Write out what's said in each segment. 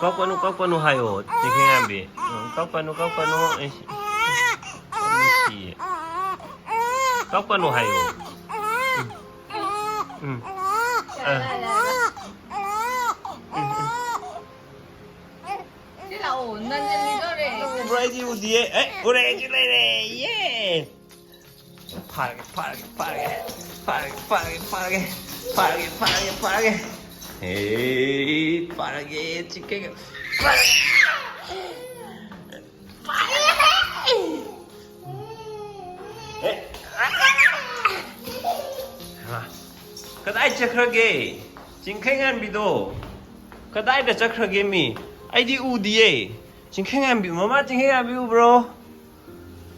까꾸누 하요. 징징아비. 까꾸누 에이씨. 씨. 까꾸누 하요. Thế là ổn lên trên đi đó đấy. 브라이지 우디에 오레지레레 예. 파르게. 에이 빠르게 찍게 그다이 저크게 징캥한 비도 그다이 더 저크게 미 아이디 우디에 징캥한 비 뭐마 징캥한 비 브로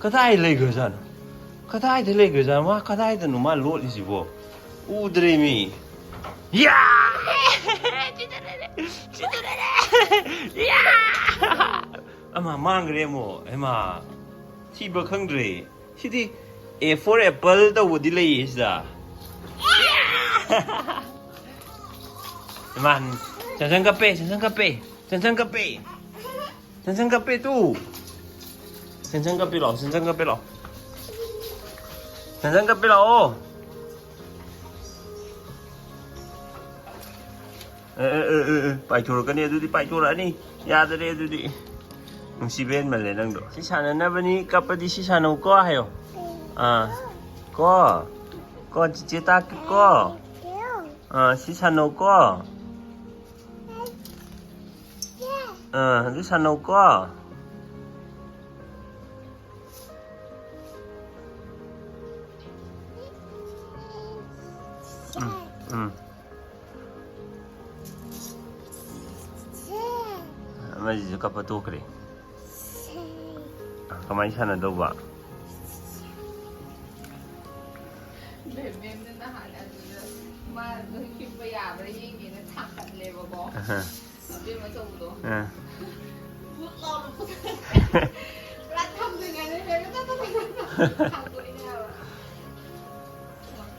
그다이 레거잖아 그다이 들 레거잖아 와 그다이 더 누마 로리지 뭐 우드레미 야 지드레레 야 아마 망그레 뭐 에마 티버 컹드레 시디 A for apple 더 우디레 있어 Man, jangan kape tu. Jangan kape lo. Pai chur kan ni tu di pai chur ni. Ya tu dia tu di. Nung si ben malah nang do. Si sana na bani kapa di si sana ko ayo. Ko cita ko. Si sana ko. Si sana ko. Masih suka patu kere. Kamai sana do ba. Mềm nên nó hỏi là mà đôi khi bây giờ bây giờ gì nó thẳng cạnh lề vào bó ở bên mà trông đó bước lo được là thăm từ ngày đến ngày nó thằng tuổi nào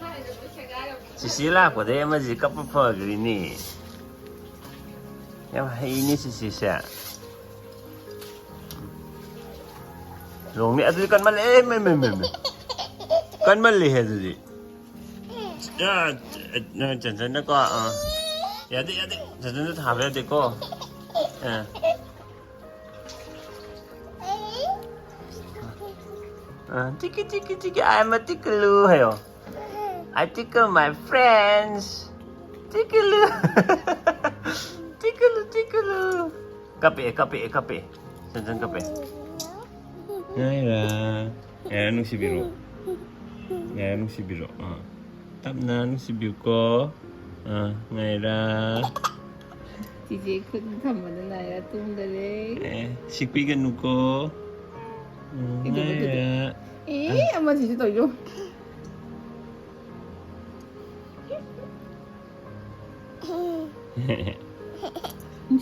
hai rồi mới chạy ra được chỉ xí là của thế mà gì cấp phở cái này em hay ini xí xả rồi mẹ tôi con mắt lẽ con mắt lẽ hết rồi chân nó có ya đi chân nó thả về đi cô tiki I'm a tickle heo I tickle my friends tickle kape chân kape ngay là nung si biro tap na nung si biro ko ngay là chị không thầm ở đây này là tung đây đấy 식비 gần nung ko ngay là em mà chị tội vô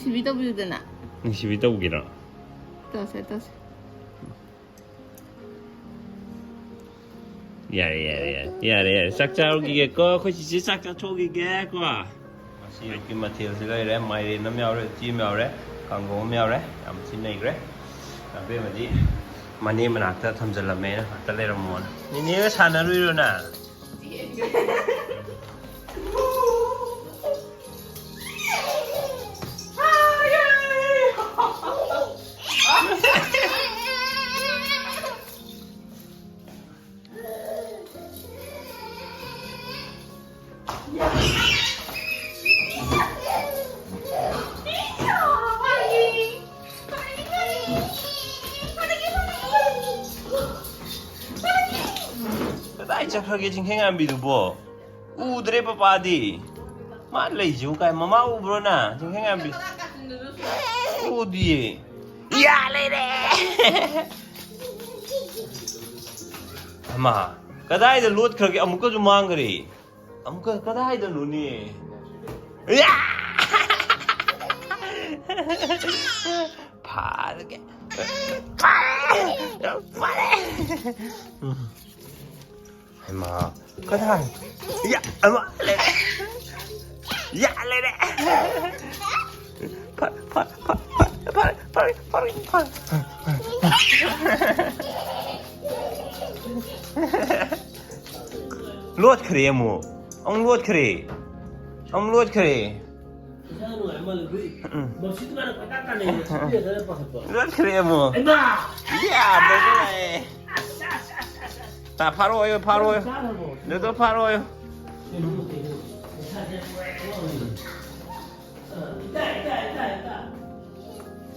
chị biết đâu bây giờ nè nung si biro ugira tao sẽ 야래 싹자 오기게 거 코치 싹자 초기게 거 맛이 이렇게 마테리얼스가 마이레 남야래 지미야래 강고미야래 암치네그래 아베마지 마니 만학다 탐절라메 딸레라모나 니니가 사나루이로나 착하게 징행한 비도 뭐 우드레 빠빠디 말레이 지우가 마마 우브로나 징행한 비 어디에 야 레레 아마 그다이도 롯 그렇게 아무거 좀 망 그래 아무거 그다이도 눈이 야 파르게 파래 Emma, có thằng Dạ, Emma, lên đây Dạ, lên đây Luốt khề mù. Ông luốt khề. Ông luốt khề. Luốt khề mù. Ya, được rồi. Ta 팔아요, 팔아요. 너도 팔아요.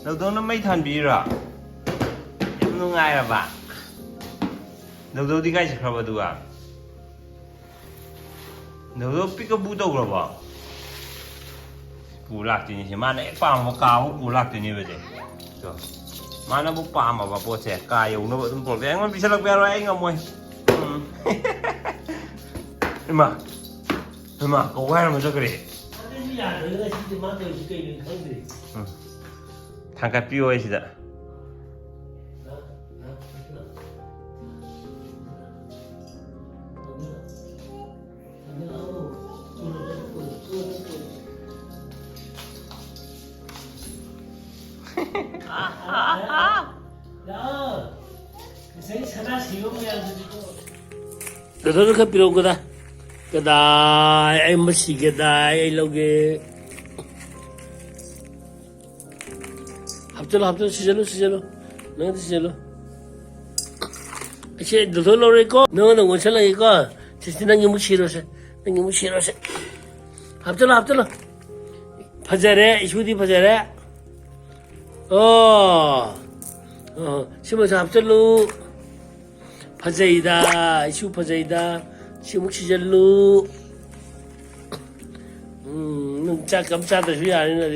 너도 nó mấy thằng bị rồi. Em nó ngay là bạn. 너도 đi ngay sẽ đâu à? 너도 삐까 부도 그러 봐. 부락되니 지 마네 빵 먹고 부락되니 왜지? 저. 마나 뭐 빵 먹어 보세. 까요 nó vẫn bỏ vé ngon bị sao lại vé rồi anh ngồi mồi. Mà cậu quen mà sao kì? thằng cái piu ấy gì đó. 너도 그 필요 없거다. 그다, 아이 뭐 시계다, 아이 로게. 합절로 시절로. 너도 시절로. 이제 너도 노래고, 너는 원천랑이고, 지난 게 무시로서, 난 게 무시로서. 합절로. 파자래, 이슈디 파자래. 심어서 합절로. 파자이다, 이슈 파자이다. 시묵시절로 짜 깜짝다 주의 아니나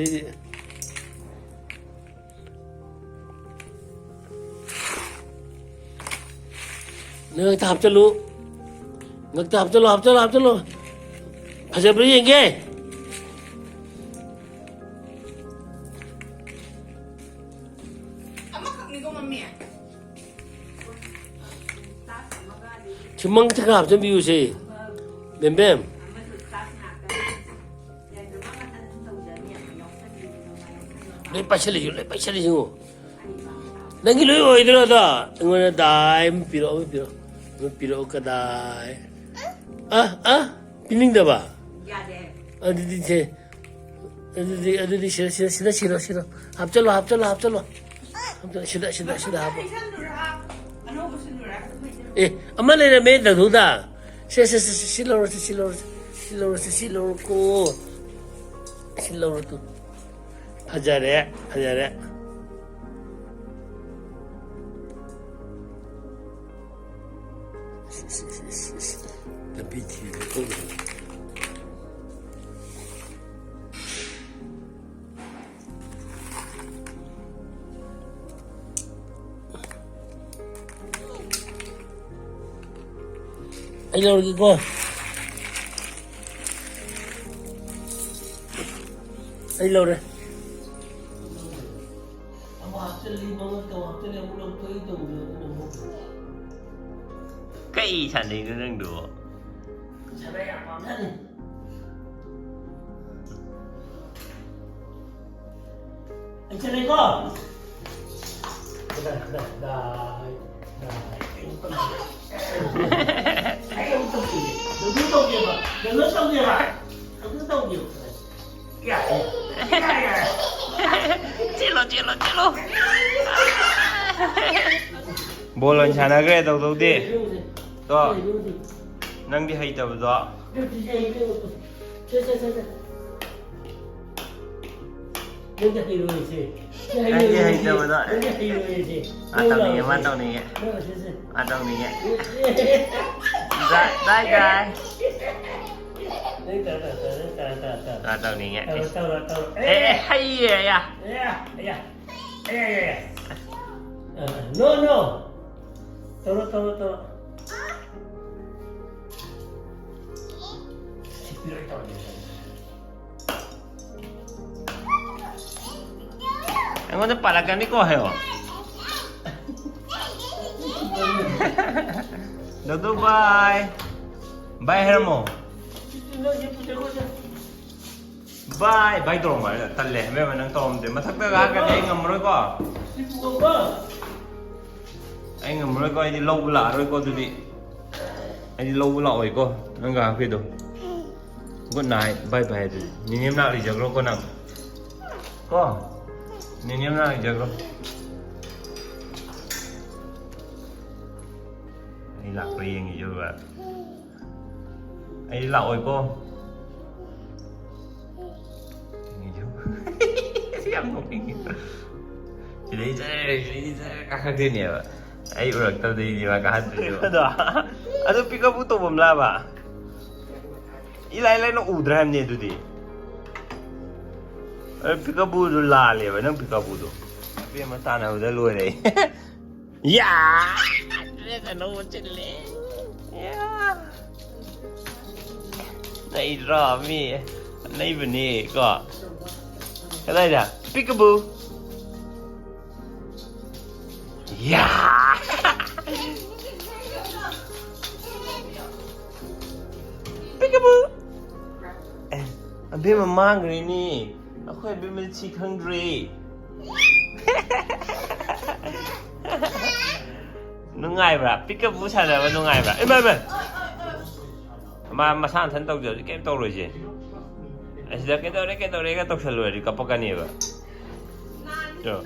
내가 합절로 파자버리 이게 주망차가 합전 비우세요. 뱀뱀. lấy bạch xe đi chứ đang cái lưỡi rồi đó đó người đại bị độ cái đại bình đó ba đi 싫어 합절로 싫어 예 엄마네 매다 도다 실로 또 하자래 이리로 이거 이리로 그래 cái sản này nó đang đùa anh chơi đây có 찔러 볼은 잘하게 도도디 또 낭디 하이다보다 낭디 하이다보다 맞다오니 자 맞다오니 하이야 no toro anh có thể palakan đi coi hả? Được bye bye Hermo Bye. Bye tolong mana? Talle. Memang nang tom deh. Masak tak agak dia ngamroi ko. Ai ngamroi ko ini lau lah roi ko tu di. Ini lau lah oi ko. Nangga apa itu? Good night. Bye bye tu. Ni nak di jago ko nang. Ko. Ni nak di jago. Ini lạc riêng gì chưa bạn? Ai lội cô? Gì chứ? Siapa mungkin? Jadi kakak dia ni apa? Ai orang tahu dia makan tu. Aduh, pika buto bomla ba? Ilai no udram ni tu di. Pika buto la le ba, nang pika buto. Tapi mata na udah luar ni. Ya. Dia no cile. Ya. Này rõ mi này bên này có cái đây nè peekaboo yeah peekaboo Abemma mang rồi nè aku Abemma chỉ hungry nó ngay bà peekaboo sao là nó ngay bà ê mày mà sang thân tàu rồi cái tàu rồi gì? Anh sẽ cái tàu đấy cái tàu rồi đi kapok cái này vậy. Rồi.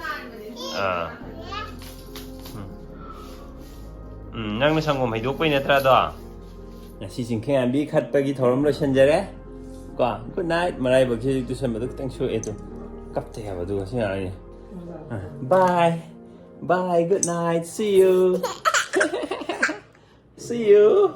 năng nó sang ngồi mấy đứa quay nữa đó. Chị chính khi anh bị khát bagi thầu rồi chân rồi. Qua, good night. Mà này bagi tu xem mà được tăng số itu. Cấp thế mà tu xin anh. Bye, bye, good night, see you, see you.